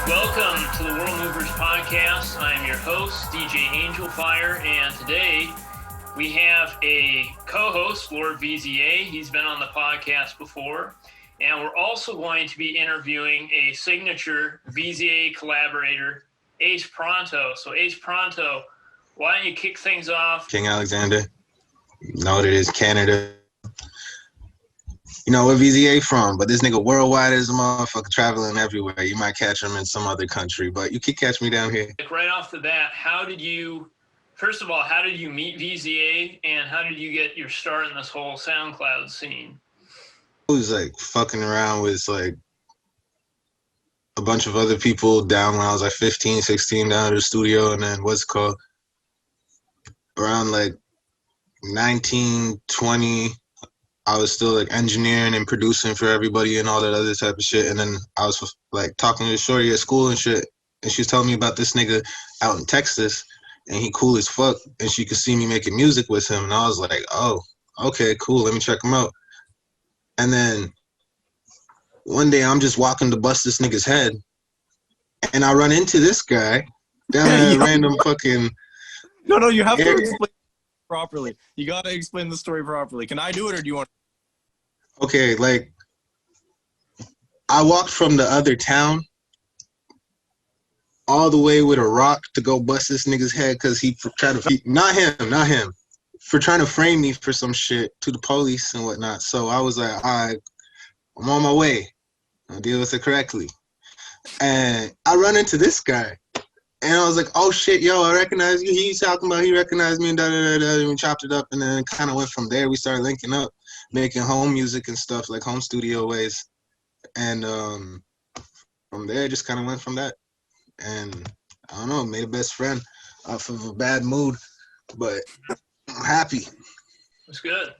Welcome to the World Movers Podcast. I'm your host, DJ Angelfire, and today we have a co-host, LordVza. He's been on the podcast before, and we're also going to be interviewing a signature VZA collaborator, AcePronto. So AcePronto, why don't you kick things off? King Alexander, you know what it is, Canada. You know where VZA from, but this nigga worldwide is a motherfucker traveling everywhere. You might catch him in some other country, but you can catch me down here. Right off the bat, first of all, how did you meet VZA, and how did you get your start in this whole SoundCloud scene? I was like fucking around with like a bunch of other people down when I was like 15, 16 down to the studio, and then around like 19, 20, I was still like engineering and producing for everybody and all that other type of shit. And then I was like talking to the shorty at school and shit. And she was telling me about this nigga out in Texas, and he cool as fuck. And she could see me making music with him. And I was like, oh, okay, cool. Let me check him out. And then one day I'm just walking to bust this nigga's head, and I run into this guy down at a random fucking... No, you have to explain properly. You gotta explain the story properly. Can I do it, or do you want? Okay, like I walked from the other town all the way with a rock to go bust this nigga's head because he tried to not him for trying to frame me for some shit to the police and whatnot. So I was like, all right, I'm on my way. I'll deal with it correctly. And I run into this guy. And I was like, oh shit, yo, I recognize you. He's talking about he recognized me and da-da-da-da. And we chopped it up, and then it kind of went from there. We started linking up, making home music and stuff, like home studio ways. And from there, it just kind of went from that. And I don't know, made a best friend off of a bad mood, but I'm happy. That's good.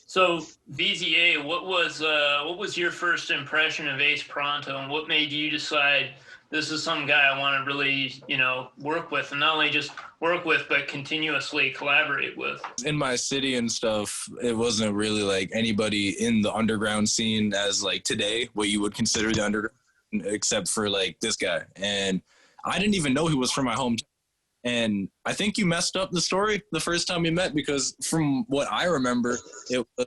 So VZA, what was your first impression of AcePronto, and what made you decide this is some guy I want to really, work with, and not only just work with, but continuously collaborate with? In my city and stuff, it wasn't really like anybody in the underground scene as like today, what you would consider the underground, except for like this guy. And I didn't even know he was from my hometown. And I think you messed up the story the first time we met, because from what I remember, it was,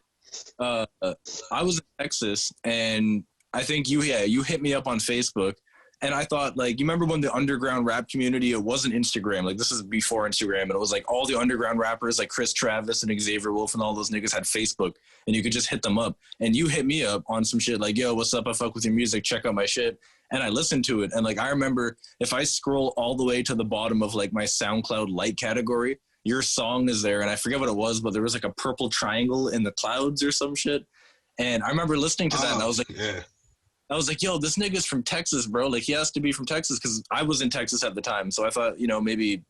I was in Texas, and I think you hit me up on Facebook. And I thought, like, you remember when the underground rap community, it wasn't Instagram. Like, this is before Instagram. And it was like all the underground rappers like Chris Travis and Xavier Wolf and all those niggas had Facebook. And you could just hit them up. And you hit me up on some shit like, yo, what's up? I fuck with your music. Check out my shit. And I listened to it. And, like, I remember if I scroll all the way to the bottom of, like, my SoundCloud light category, your song is there. And I forget what it was, but there was, like, a purple triangle in the clouds or some shit. And I remember listening to that, and I was like... Yeah. I was like, yo, this nigga's from Texas, bro. Like, he has to be from Texas, because I was in Texas at the time. So I thought, maybe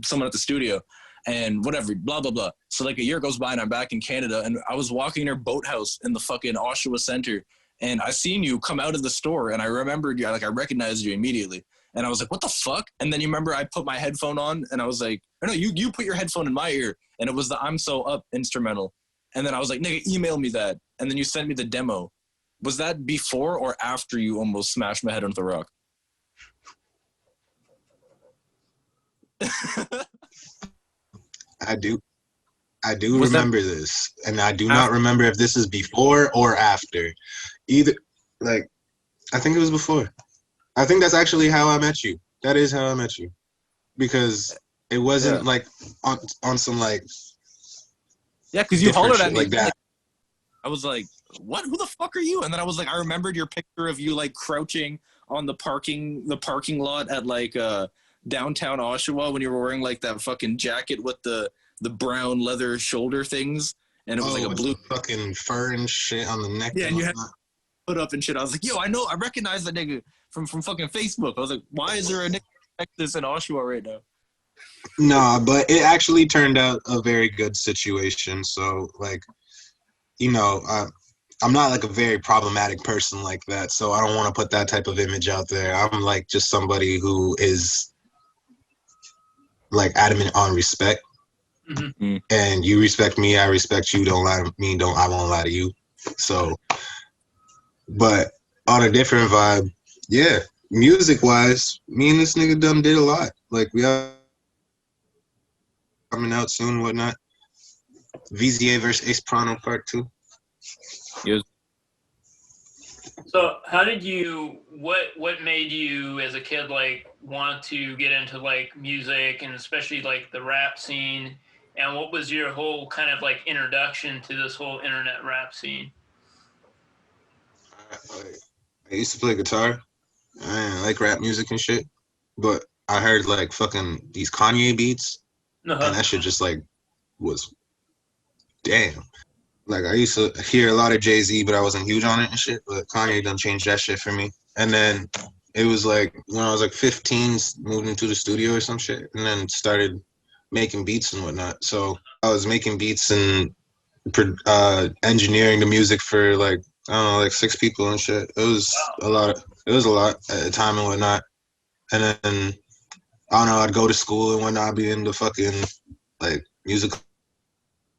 someone at the studio and whatever, blah, blah, blah. So, like, a year goes by, and I'm back in Canada, and I was walking near Boathouse in the fucking Oshawa Center, and I seen you come out of the store, and I remembered you. Like, I recognized you immediately. And I was like, what the fuck? And then you remember I put my headphone on, and I was like, oh, no, you put your headphone in my ear, and it was the I'm So Up instrumental. And then I was like, nigga, email me that. And then you sent me the demo. Was that before or after you almost smashed my head onto the rock? I do remember this, and I do not remember if this is before or after. Either, like, I think it was before. I think that's actually how I met you. That is how I met you, because it wasn't like on some like. Yeah, because you hollered at me like that. I was like, what? Who the fuck are you? And then I was like, I remembered your picture of you like crouching on the parking lot at like downtown Oshawa when you were wearing like that fucking jacket with the brown leather shoulder things, and it was like a blue fucking fur and shit on the neck. Yeah, and you had put up and shit. I was like, yo, I recognize that nigga from fucking Facebook. I was like, why is there a nigga like this in Oshawa right now? Nah, but it actually turned out a very good situation. So, like, you know, I'm not like a very problematic person like that. So I don't want to put that type of image out there. I'm like just somebody who is like adamant on respect. Mm-hmm. And you respect me, I respect you. Don't lie to me, I won't lie to you. So, but on a different vibe, yeah, music wise, me and this nigga done did a lot. Like we are coming out soon and whatnot. VZA versus AcePronto Part 2. Yes. So how did you, what made you as a kid like want to get into like music and especially like the rap scene? And what was your whole kind of like introduction to this whole internet rap scene? I used to play guitar. I didn't like rap music and shit, but I heard like fucking these Kanye beats, and that shit just like was damn. Like I used to hear a lot of Jay-Z, but I wasn't huge on it and shit. But Kanye done changed that shit for me. And then it was like when I was like 15, moved into the studio or some shit, and then started making beats and whatnot. So I was making beats and engineering the music for like I don't know, like 6 people and shit. It was a lot. It was a lot at the time and whatnot. And then I don't know, I'd go to school and whatnot, be into fucking like music.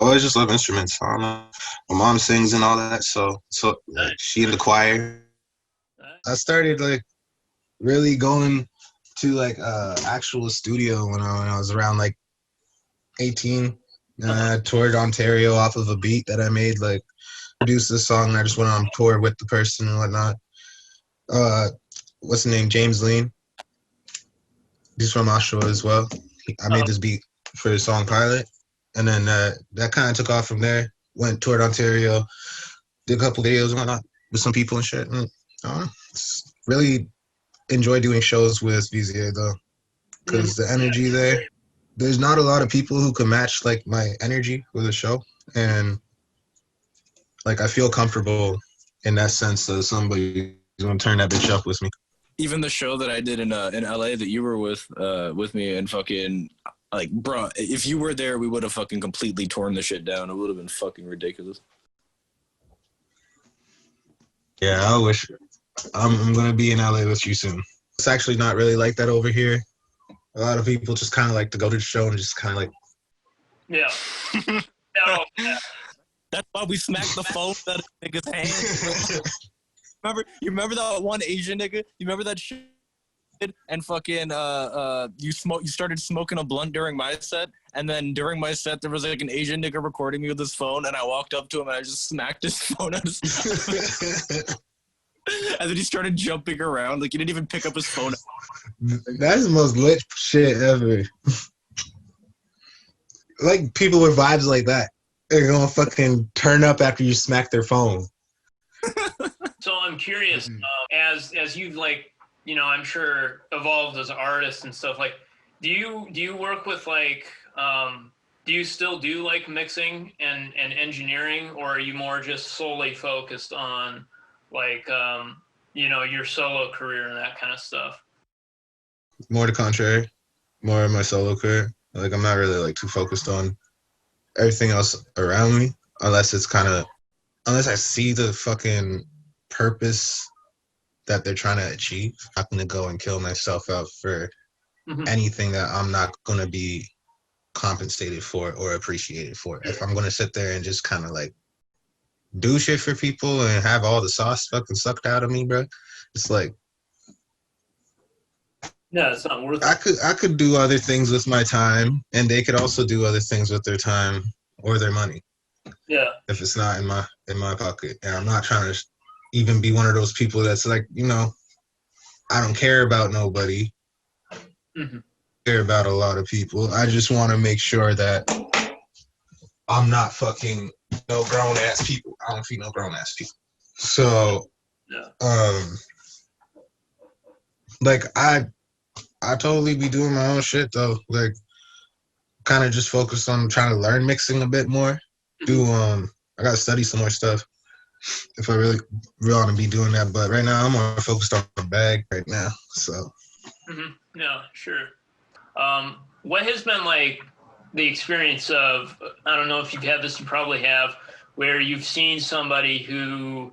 I always just love instruments. I don't know. My mom sings and all that, so like, she in the choir. I started like really going to like actual studio when I was around like 18. And I toured Ontario off of a beat that I made, like produced this song and I just went on tour with the person and whatnot. What's the name? James Lean. He's from Oshawa as well. I made this beat for the song Pilot. And then that kind of took off from there. Went toured Ontario, did a couple videos and whatnot with some people and shit. And really enjoy doing shows with VZA though, because the energy there. There's not a lot of people who can match like my energy with a show, and like I feel comfortable in that sense that somebody's gonna turn that bitch up with me. Even the show that I did in LA that you were with me and fucking like, bro, if you were there, we would have fucking completely torn the shit down. It would have been fucking ridiculous. Yeah, I wish. I'm gonna be in LA with you soon. It's actually not really like that over here. A lot of people just kind of like to go to the show and just kind of like. Yeah. No. That's why we smacked the phone out of nigga's hand. You remember that one Asian nigga? You remember that shit? And fucking you started smoking a blunt during my set, and then during my set there was like an Asian nigga recording me with his phone, and I walked up to him and I just smacked his phone out of his and then he started jumping around like he didn't even pick up his phone. That's the most lit shit ever. Like people with vibes like that, they're gonna fucking turn up after you smack their phone. So I'm curious, as you've like, you know, I'm sure evolved as an artist and stuff, like, do you work with like, do you still do like mixing and engineering, or are you more just solely focused on like, you know, your solo career and that kind of stuff? More the contrary, more of my solo career. Like I'm not really like too focused on everything else around me, unless I see the fucking purpose that they're trying to achieve. I'm not gonna go and kill myself out for anything that I'm not gonna be compensated for or appreciated for. If I'm gonna sit there and just kind of like do shit for people and have all the sauce fucking sucked out of me, bro, it's like, yeah, it's not worth it. I could do other things with my time, and they could also do other things with their time or their money. Yeah. If it's not in my pocket, and I'm not trying to even be one of those people that's like, you know, I don't care about nobody. Care about a lot of people. I just want to make sure that I'm not fucking no grown ass people. I don't feed no grown ass people. So, like I totally be doing my own shit though. Like, kind of just focus on trying to learn mixing a bit more. I gotta study some more stuff if I really want to be doing that. But right now, I'm more focused on the bag right now. So. Yeah, sure. What has been like the experience of, I don't know if you've had this, you probably have, where you've seen somebody who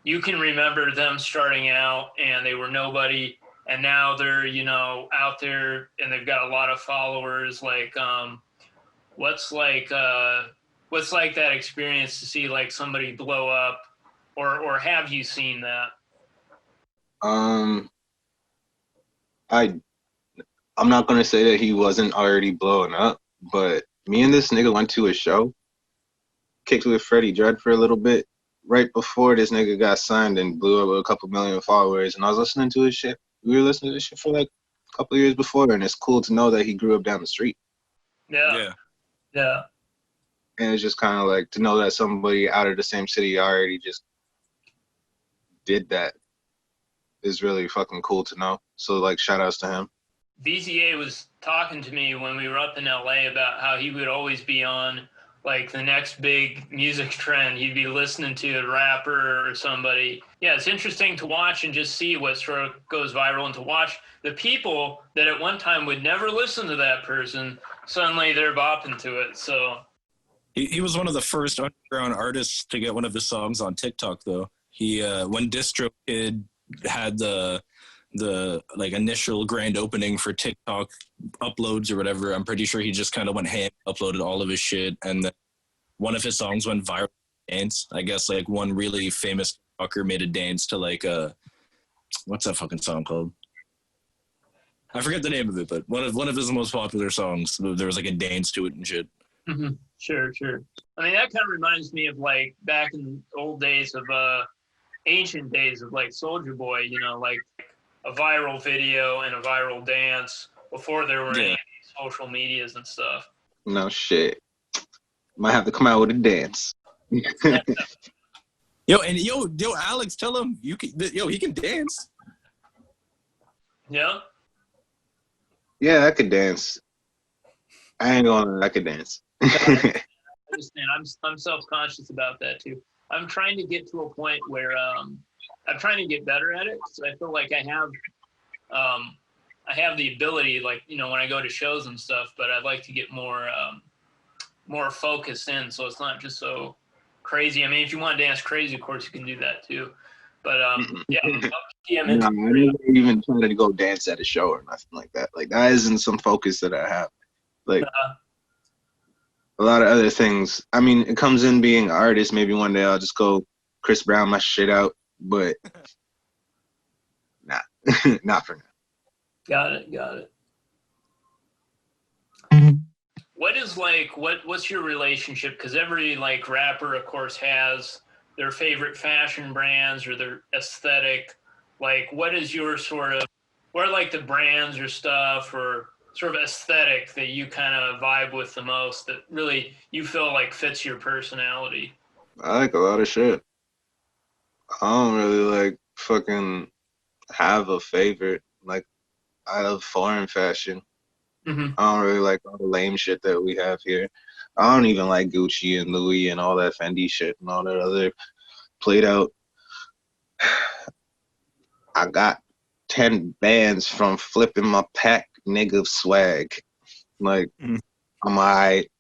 you can remember them starting out and they were nobody, and now they're, out there and they've got a lot of followers. Like, what's like that experience to see like somebody blow up, or have you seen that? I'm not gonna say that he wasn't already blowing up, but me and this nigga went to a show, kicked with Freddie Dredd for a little bit, right before this nigga got signed and blew up with a couple million followers, and I was listening to his shit. We were listening to this shit for like a couple of years before, and it's cool to know that he grew up down the street. Yeah. And it's just kind of like to know that somebody out of the same city already just did that is really fucking cool to know. So like, shout outs to him. WRLD was talking to me when we were up in LA about how he would always be on like the next big music trend. He'd be listening to a rapper or somebody. Yeah, it's interesting to watch and just see what sort of goes viral, and to watch the people that at one time would never listen to that person, suddenly they're bopping to it. So he was one of the first underground artists to get one of his songs on TikTok, though. He when DistroKid had the like initial grand opening for TikTok uploads or whatever, I'm pretty sure he just kind of went ham, uploaded all of his shit, and then one of his songs went viral. Dance, I guess, like one really famous fucker made a dance to like what's that fucking song called? I forget the name of it, but one of his most popular songs, there was like a dance to it and shit. Mm-hmm. Sure. I mean, that kind of reminds me of like back in old days of ancient days of like Soulja Boy, like a viral video and a viral dance before there were any social medias and stuff. No shit. Might have to come out with a dance. Yo, Alex, tell him he can dance. Yeah. Yeah, I could dance. I ain't gonna. I could dance. I understand. I'm self-conscious about that too. I'm trying to get to a point where I'm trying to get better at it, because I feel like I have the ability, like, when I go to shows and stuff, but I'd like to get more focused in, so it's not just so crazy. I mean, if you want to dance crazy, of course you can do that too. But yeah, I never even tried to go dance at a show or nothing like that. Like, that isn't some focus that I have. Like, a lot of other things. I mean, it comes in being an artist. Maybe one day I'll just go Chris Brown my shit out, but nah, not for now. Got it. What is like, what's your relationship? Because every like rapper, of course, has their favorite fashion brands or their aesthetic. Like, what is your what are like the brands or stuff or sort of aesthetic that you kind of vibe with the most, that really you feel like fits your personality? I like a lot of shit. I don't really like fucking have a favorite. Like, I love foreign fashion. Mm-hmm. I don't really like all the lame shit that we have here. I don't even like Gucci and Louis and all that Fendi shit and all that other played out. I got 10 bands from flipping my pack, nigga swag. Like, I'm alright.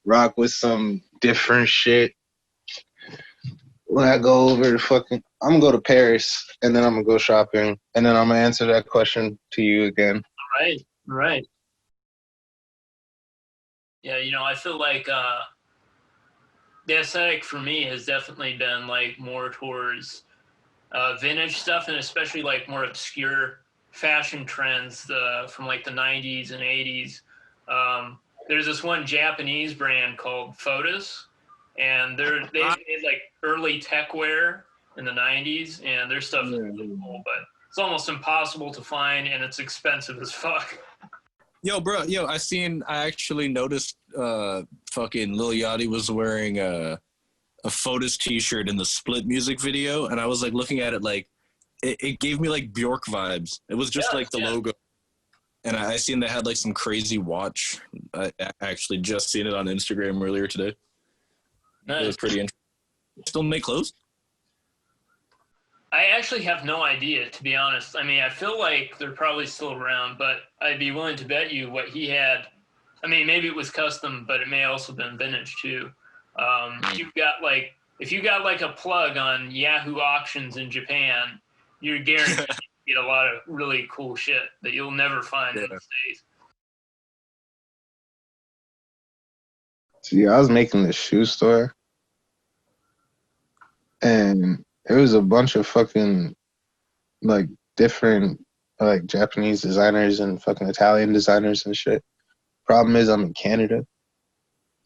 Rock with some different shit. When I go over to I'm gonna go to Paris, and then I'm gonna go shopping, and then I'm gonna answer that question to you again. Right. Yeah, I feel like the aesthetic for me has definitely been like more towards vintage stuff, and especially like more obscure fashion trends from like the 90s and 80s. There's this one Japanese brand called Photos, and they made like early tech wear in the 90s, and their stuff is really cool, but it's almost impossible to find, and it's expensive as fuck. Yo, bro, I actually noticed fucking Lil Yachty was wearing a Photos t-shirt in the Split music video, and I was like looking at it like, it gave me like Bjork vibes. It was just like the logo. And I seen they had like some crazy watch. I actually just seen it on Instagram earlier today. Nice. It was pretty interesting. Still make clothes? I actually have no idea, to be honest. I mean, I feel like they're probably still around, but I'd be willing to bet you what he had. I mean, maybe it was custom, but it may also been vintage too. If you got like a plug on Yahoo auctions in Japan, you're guaranteed to get a lot of really cool shit that you'll never find in the States. See, I was making this shoe store, and there was a bunch of fucking like different like Japanese designers and fucking Italian designers and shit. Problem is, I'm in Canada.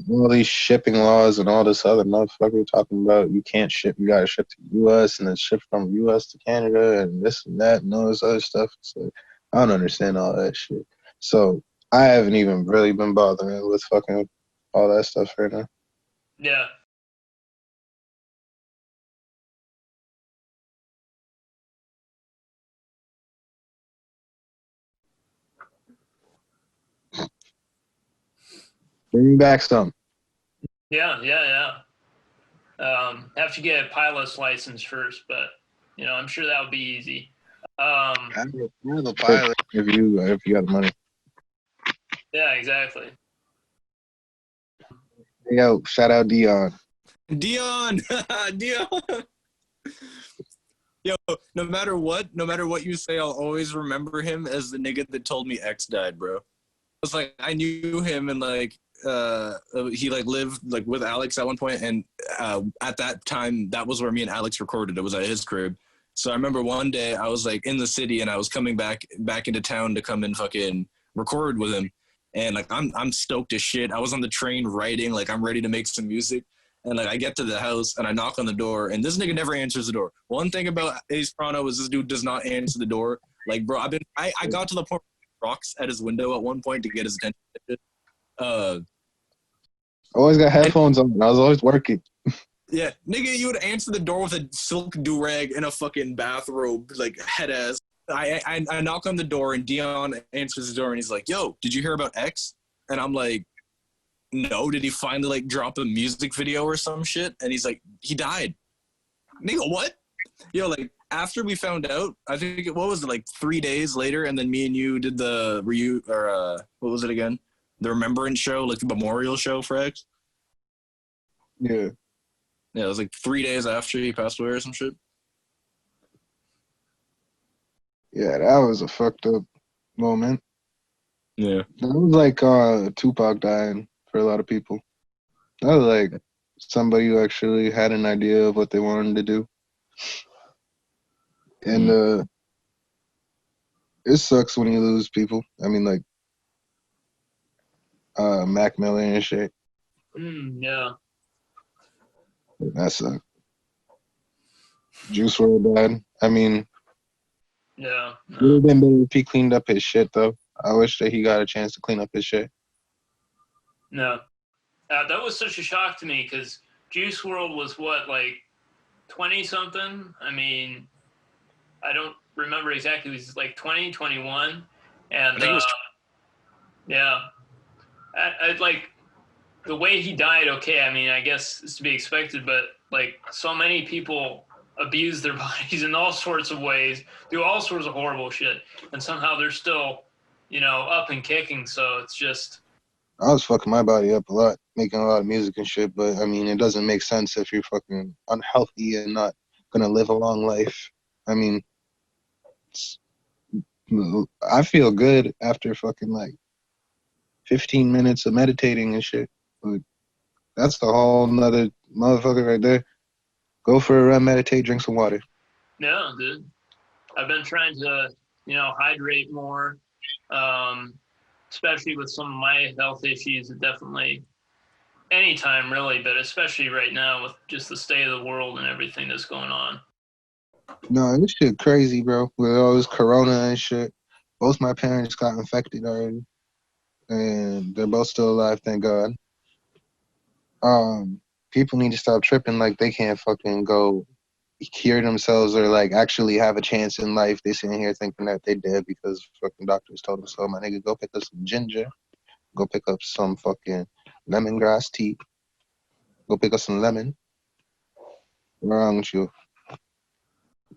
All these shipping laws and all this other motherfucker talking about you can't ship, you gotta ship to U.S. and then ship from U.S. to Canada and this and that and all this other stuff. It's like, I don't understand all that shit. So I haven't even really been bothering with fucking all that stuff right now. Yeah. Bring me back some. Yeah. Have to get a pilot's license first, but I'm sure that would be easy. I have a pilot if you got the money. Yeah, exactly. Yo, shout out Dion. Dion. Yo, no matter what you say, I'll always remember him as the nigga that told me X died, bro. It's like I knew him and like he like lived like with Alex at one point, and at that time that was where me and Alex recorded. It was at his crib. So I remember one day I was like in the city and I was coming back into town to come and fucking record with him, and like I'm stoked as shit. I was on the train writing, like I'm ready to make some music, and like I get to the house and I knock on the door and this nigga never answers the door. One thing about AcePronto is this dude does not answer the door. Like, bro, I got to the point where rocks at his window at one point to get his attention. I always got headphones on. I was always working. Yeah, nigga, you would answer the door with a silk do-rag and a fucking bathrobe, like head ass. I knock on the door and Dion answers the door and he's like, "Yo, did you hear about X?" And I'm like, "No, did he finally like drop a music video or some shit?" And he's like, "He died." Nigga, what? Yo, like after we found out, I think what was it, like 3 days later, and then me and you did the what was it again? The remembrance show, like the memorial show for X. Yeah. Yeah, it was like 3 days after he passed away or some shit. Yeah, that was a fucked up moment. Yeah. That was like Tupac dying for a lot of people. That was like somebody who actually had an idea of what they wanted to do. And it sucks when you lose people. I mean, like Mac Miller and shit. Yeah. That sucks. Juice WRLD died. I mean, Yeah. it would have been better if he cleaned up his shit, though. I wish that he got a chance to clean up his shit. No. That was such a shock to me because Juice WRLD was what, like 20-something? I mean, I don't remember exactly. It was like 20, 21. And I think it was yeah. I'd like the way he died, okay, I mean, I guess it's to be expected, but like so many people abuse their bodies in all sorts of ways, do all sorts of horrible shit, and somehow they're still, up and kicking. So it's just. I was fucking my body up a lot, making a lot of music and shit, but I mean, it doesn't make sense if you're fucking unhealthy and not gonna live a long life. I mean, I feel good after fucking like 15 minutes of meditating and shit. But that's the whole nother motherfucker right there. Go for a run, meditate, drink some water. Yeah, dude. I've been trying to, hydrate more, especially with some of my health issues. Definitely anytime, really, but especially right now with just the state of the world and everything that's going on. No, this shit crazy, bro. With all this corona and shit. Both my parents got infected already. And they're both still alive, thank God. People need to stop tripping like they can't fucking go cure themselves or like actually have a chance in life. They sitting here thinking that they did because fucking doctors told them so. My nigga, go pick up some ginger. Go pick up some fucking lemongrass tea. Go pick up some lemon. What's wrong with you?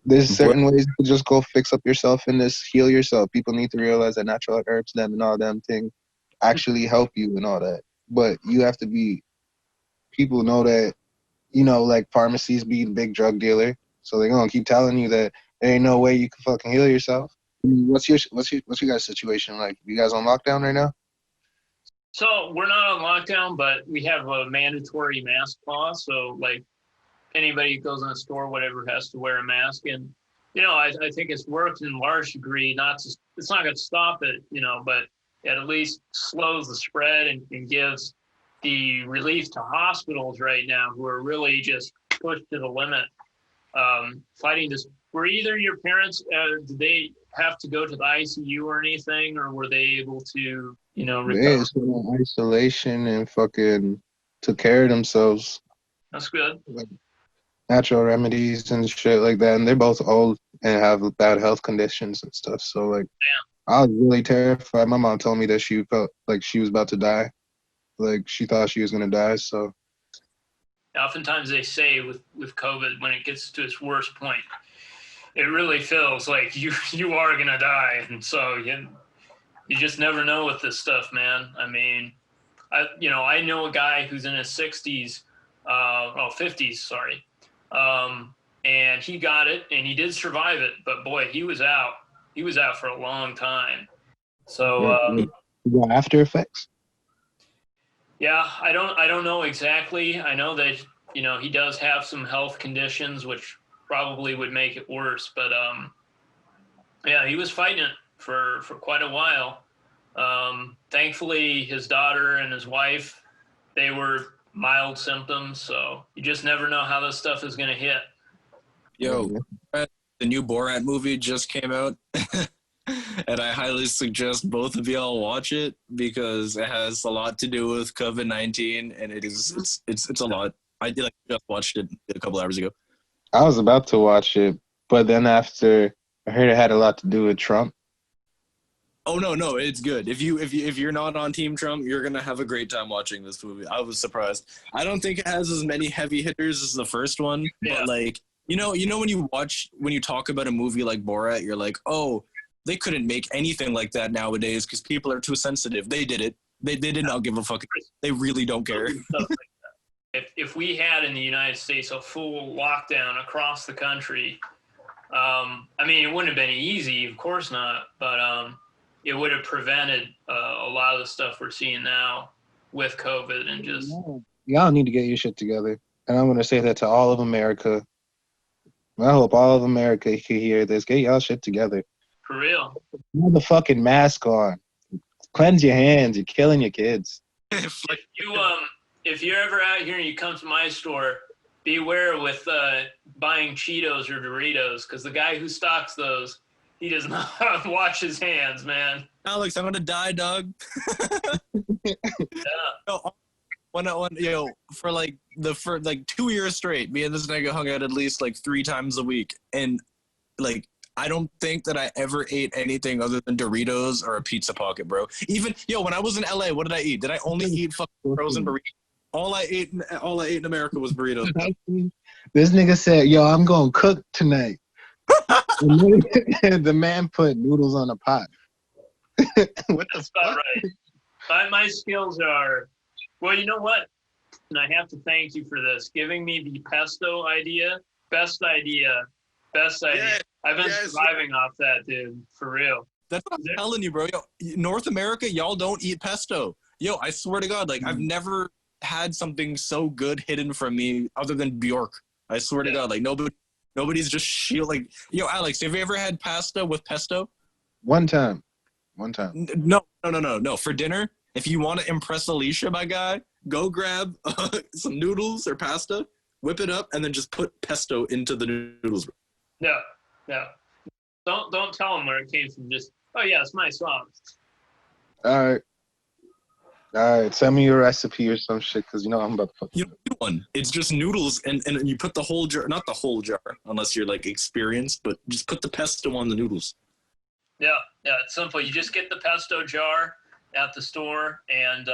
There's certain ways to just go fix up yourself and just heal yourself. People need to realize that natural herbs, them and all them things actually help you and all that. But you have to be, people know that, you know, like pharmacies be the big drug dealer. So they're going to keep telling you that there ain't no way you can fucking heal yourself. What's your guys' situation like? You guys on lockdown right now? So we're not on lockdown, but we have a mandatory mask law. So like anybody who goes in a store, whatever, has to wear a mask. And, you know, I think it's worked in large degree. It's not going to stop it, you know, but it at least slows the spread and gives the relief to hospitals right now who are really just pushed to the limit, fighting this. Were either your parents, did they have to go to the ICU or anything, or were they able to, you know, recover? Yeah, isolation and fucking took care of themselves. That's good. Like, natural remedies and shit like that. And they're both old and have bad health conditions and stuff. So, like, I was really terrified. My mom told me that she felt like she was about to die. Like, she thought she was going to die, so. Oftentimes they say with COVID, when it gets to its worst point, it really feels like you are going to die. And so you just never know with this stuff, man. I mean, I know a guy who's in his 60s, 50s, sorry. And he got it and he did survive it, but boy, he was out for a long time. So, after effects. Yeah, I don't know exactly. I know that, you know, he does have some health conditions, which probably would make it worse, but, yeah, he was fighting it for quite a while. Thankfully his daughter and his wife, they were mild symptoms, so you just never know how this stuff is going to hit. Yo, the new Borat movie just came out, and I highly suggest both of y'all watch it because it has a lot to do with COVID-19, and it's a lot. I just watched it a couple hours ago. I was about to watch it, but then after I heard it had a lot to do with Trump. Oh no, it's good. If you're not on Team Trump, you're gonna have a great time watching this movie. I was surprised. I don't think it has as many heavy hitters as the first one, but like you know when you talk about a movie like Borat, you're like, oh, they couldn't make anything like that nowadays because people are too sensitive. They did it. They did not give a fuck. They really don't care. If we had in the United States a full lockdown across the country, I mean, it wouldn't have been easy, of course not, but it would have prevented a lot of the stuff we're seeing now with COVID and just. Y'all need to get your shit together. And I'm going to say that to all of America. I hope all of America can hear this. Get y'all shit together. For real. Put the fucking mask on. Cleanse your hands. You're killing your kids. If you're ever out here and you come to my store, beware with buying Cheetos or Doritos, because the guy who stocks those, he does not wash his hands, man. Alex, I'm gonna die, dog. Yeah. For 2 years straight, me and this nigga hung out at least like 3 times a week, and like I don't think that I ever ate anything other than Doritos or a pizza pocket, bro. Even when I was in LA, what did I eat? Did I only eat fucking frozen burritos? All I ate in America was burritos. This nigga said, "Yo, I'm gonna cook tonight." The man put noodles on a pot. What the fuck? Not right. My skills are, well, you know what? And I have to thank you for this, giving me the pesto idea. Best idea. Yeah, I've been surviving off that, dude. For real. That's what I'm telling you, bro. Yo, North America, y'all don't eat pesto. Yo, I swear to God, like I've never had something so good hidden from me other than Bjork. I swear to God, like nobody's just like, yo, Alex, have you ever had pasta with pesto? One time. No. For dinner, if you want to impress Alicia, my guy, go grab some noodles or pasta, whip it up, and then just put pesto into the noodles. No. Don't tell them where it came from. Just, oh yeah, it's my sauce. All right. All right, send me your recipe or some shit, because you know I'm about to fuck. You don't do one. It's just noodles, and you put the whole jar, not the whole jar, unless you're like experienced, but just put the pesto on the noodles. Yeah, it's simple. You just get the pesto jar at the store, and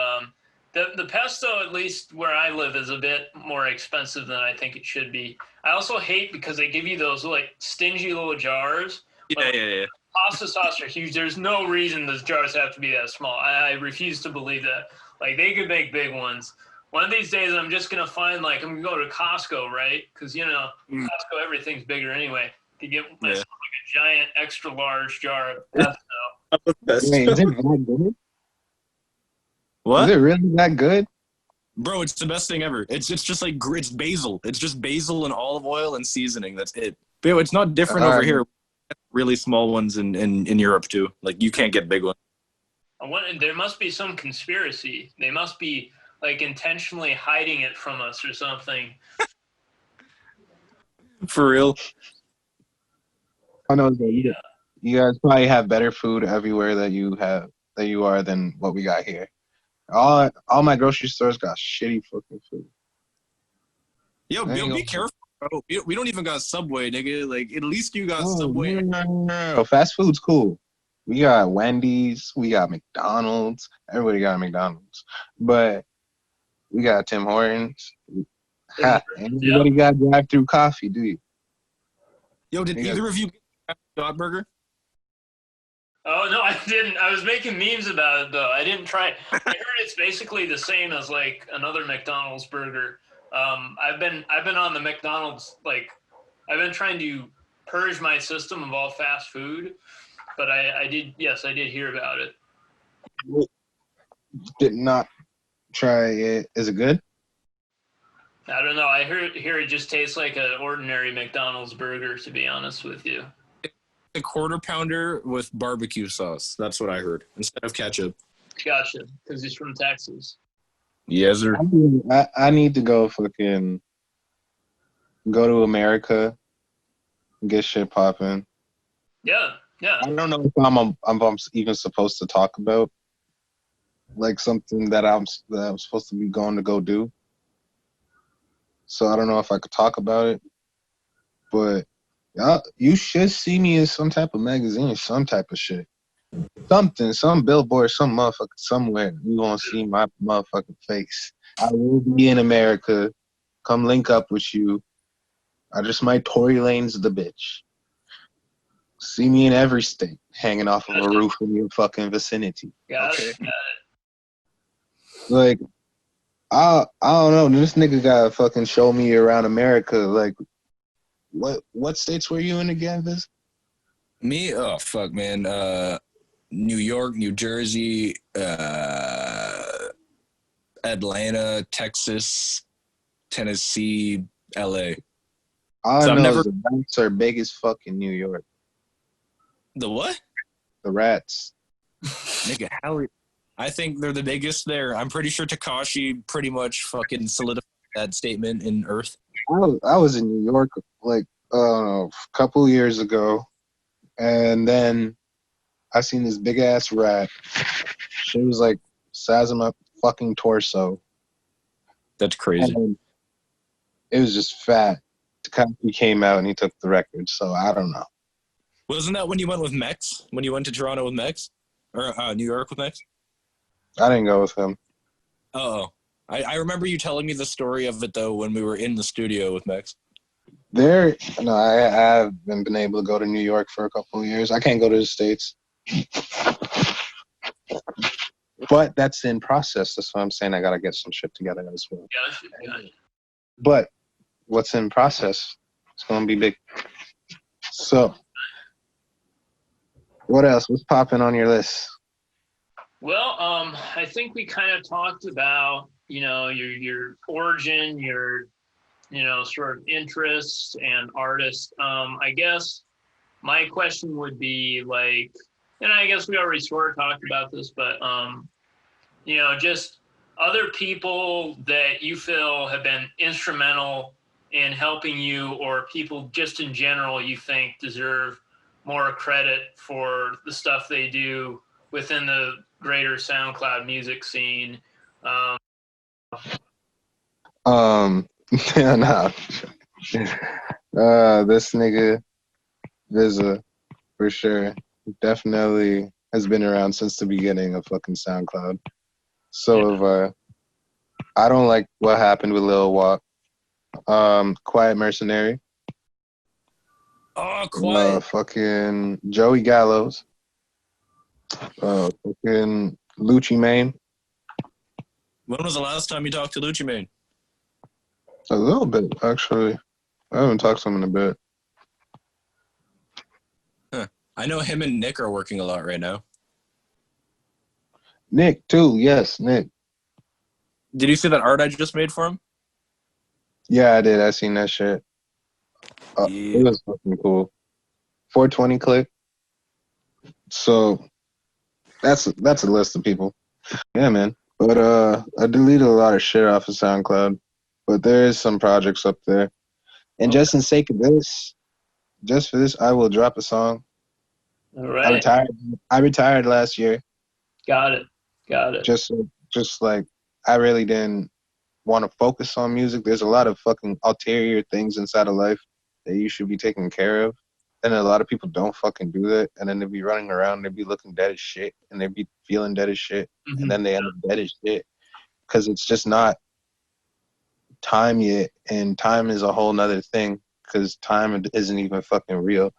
the pesto, at least where I live, is a bit more expensive than I think it should be. I also hate because they give you those like stingy little jars. Yeah. Pasta sauce are huge. There's no reason those jars have to be that small. I refuse to believe that. Like, they could make big ones. One of these days, I'm just gonna find, like, I'm gonna go to Costco, right? Because Costco, everything's bigger anyway. To get myself like a giant, extra large jar of pesto. Wait, is it that good? What? Is it really that good? Bro, it's the best thing ever. It's just like it's basil. It's just basil and olive oil and seasoning. That's it. But it's not different over here. Really small ones in Europe too. Like, you can't get big ones. There must be some conspiracy. They must be like intentionally hiding it from us or something. For real. I know that you guys probably have better food everywhere that you are than what we got here. All my grocery stores got shitty fucking food. Yo, be careful, bro. We don't even got Subway, nigga. Like, at least you got Subway. No. Fast food's cool. We got Wendy's. We got McDonald's. Everybody got McDonald's. But we got Tim Hortons. Anybody got drive-through coffee, do you? Yo, did either of you get McDonald's Burger? Oh, no, I didn't. I was making memes about it, though. I didn't try it. I heard it's basically the same as, like, another McDonald's burger. I've been on the McDonald's, like, I've been trying to purge my system of all fast food, but I did hear about it. Did not try it. Is it good? I don't know. I hear it just tastes like an ordinary McDonald's burger, to be honest with you. A quarter pounder with barbecue sauce. That's what I heard, instead of ketchup. Gotcha, because he's from Texas. Yes, sir. I need to go to America, get shit popping. Yeah. I don't know if I'm even supposed to talk about like something that I'm supposed to be going to go do. So I don't know if I could talk about it, but you should see me in some type of magazine, some type of shit. Something, some billboard, some motherfucker somewhere. You gonna see my motherfucking face. I will be in America. Come link up with you. I just might Tory Lane's the bitch. See me in every state, hanging off of a roof in your fucking vicinity. Got it. Like, I don't know. This nigga gotta fucking show me around America. Like, what states were you in again, Viz? Me? Oh, fuck, man. New York, New Jersey, Atlanta, Texas, Tennessee, LA. I know the rats are big as fuck in New York. The what? The rats. Nigga, I think they're the biggest there. I'm pretty sure Tekashi pretty much fucking solidified that statement in Earth. I was in New York like a couple years ago, and then I seen this big ass rat. She was like size of my fucking torso. That's crazy. And it was just fat. Tekashi came out and he took the record. So I don't know. Wasn't that when you went with Mex? When you went to Toronto with Mex? Or New York with Mex? I didn't go with him. Oh. I remember you telling me the story of it, though, when we were in the studio with Mex. I haven't been able to go to New York for a couple of years. I can't go to the States. But that's in process. That's why I'm saying I got to get some shit together as well. Gotcha. But what's in process, it's going to be big. So, what else? What's popping on your list? Well, I think we kind of talked about, your origin, your, sort of interests and artists. I guess my question would be like, and I guess we already sort of talked about this, but, just other people that you feel have been instrumental in helping you, or people just in general you think deserve more credit for the stuff they do within the greater SoundCloud music scene? Yeah, nah. This nigga WRLD for sure definitely has been around since the beginning of fucking SoundCloud. So have I don't like what happened with Lil Wap. Quiet Mercenary. Oh, Quiet. Fucking Joey Gallows. Fucking Lucci Mane. When was the last time you talked to Lucci Mane? A little bit, actually. I haven't talked to him in a bit. Huh. I know him and Nick are working a lot right now. Nick, too. Yes, Nick. Did you see that art I just made for him? Yeah, I did. I seen that shit. Yeah. It was fucking cool. 420 click. So that's a list of people. Yeah, man. But I deleted a lot of shit off of SoundCloud. But there is some projects up there. And just in sake of this, just for this, I will drop a song. All right. I retired last year. Got it. Just like I really didn't want to focus on music. There's a lot of fucking ulterior things inside of life that you should be taking care of. And a lot of people don't fucking do that. And then they be running around, they be looking dead as shit, and they be feeling dead as shit. Mm-hmm. And then they end up dead as shit. Because it's just not time yet. And time is a whole nother thing. Because time isn't even fucking real.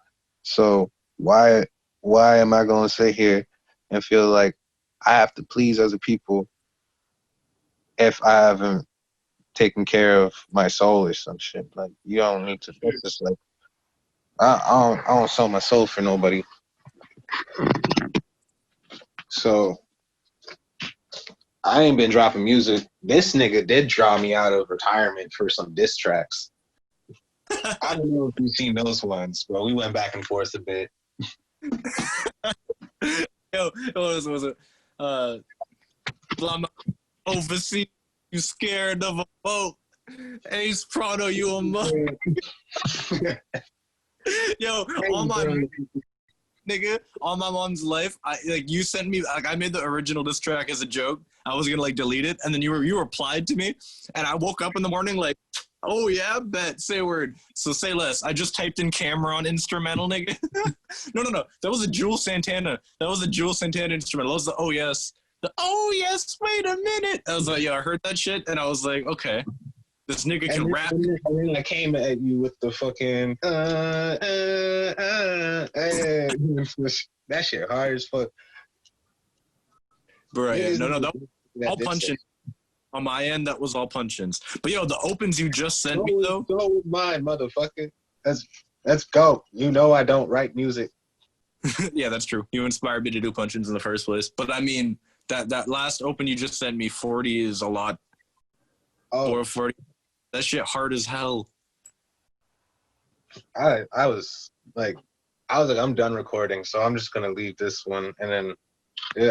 So why am I going to sit here and feel like I have to please other people if I haven't taken care of my soul or some shit? Like, you don't need to focus. Like, I don't sell my soul for nobody. So I ain't been dropping music. This nigga did draw me out of retirement for some diss tracks. I don't know if you've seen those ones, but we went back and forth a bit. Yo, what was it? Overseas, you scared of a boat. AcePronto, you a mother. Yo, on my mom's life, you sent me, I made the original diss track as a joke. I was gonna delete it, and then you replied to me, and I woke up in the morning like, oh yeah, bet, say a word. So say less. I just typed in Cameron instrumental, nigga. No. That was a Jules Santana. Instrumental. That was the oh yes. The oh yes, wait a minute. I was like, yo, I heard that shit, and I was like, okay, this nigga can rap. And then I came at you with the fucking that shit hard as fuck. Right. No, that was all punching. On my end, that was all punch-ins. But yo, the opens you just sent me though. Go with mine, motherfucker. Let's go. You know I don't write music. Yeah, that's true. You inspired me to do punch-ins in the first place. But I mean, that last open you just sent me, 40 is a lot. Oh, 40. That shit hard as hell. I was like, I'm done recording, so I'm just gonna leave this one, and then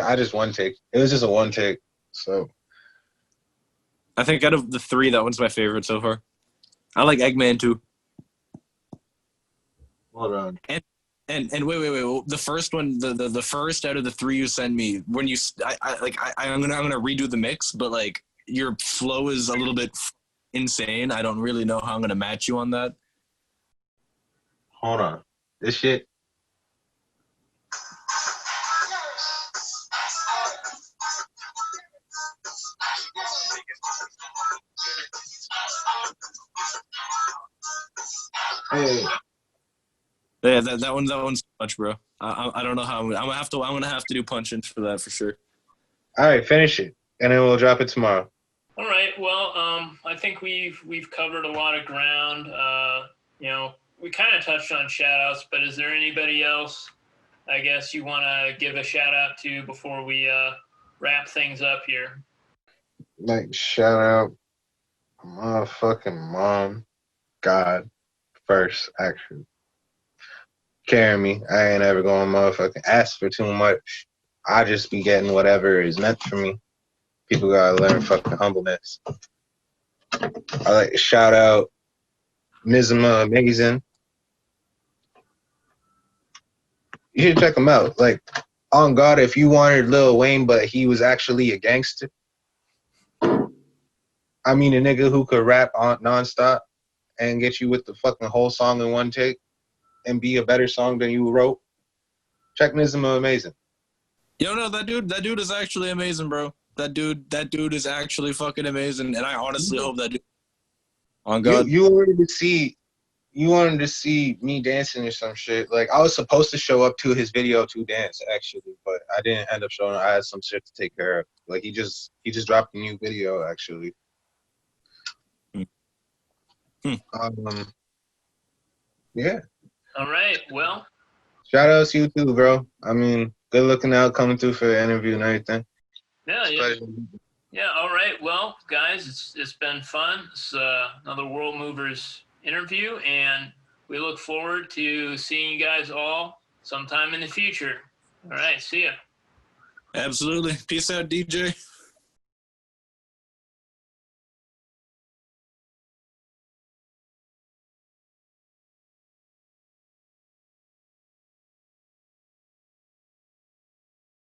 I just one take. It was just a one take, so. I think out of the three, that one's my favorite so far. I like Eggman too. Hold on. And wait. The first one, the first out of the three you send me, when you, I'm gonna redo the mix, but like your flow is a little bit insane. I don't really know how I'm gonna match you on that. Hold on. This shit. Hey. Yeah, that one's too much, bro. I don't know how I'm gonna have to do punch-ins for that for sure. All right, finish it, and then we'll drop it tomorrow. All right. Well, I think we've covered a lot of ground. We kind of touched on shout-outs, but is there anybody else, I guess, you want to give a shout-out to before we wrap things up here? Like, shout out my fucking mom, God, first, actually. Carry me. I ain't ever going to motherfucking ask for too much. I just be getting whatever is meant for me. People gotta learn fucking humbleness. I like to shout out Nizma Amazing. You should check them out. Like, on God, if you wanted Lil Wayne, but he was actually a gangster. I mean, a nigga who could rap on nonstop and get you with the fucking whole song in one take and be a better song than you wrote. Check Nizma amazing. Yo, no, that dude is actually amazing, bro. That dude is actually fucking amazing, and I honestly hope that dude. On God. You wanted to see me dancing or some shit. Like, I was supposed to show up to his video to dance, actually, but I didn't end up showing up. I had some shit to take care of. Like, he just dropped a new video, actually. Yeah. All right. Well, Shout out to you too, bro. I mean, good looking out, coming through for the interview and everything. Yeah. All right. Well, guys, it's been fun. It's another World Movers interview, and we look forward to seeing you guys all sometime in the future. All right. See ya. Absolutely. Peace out, DJ.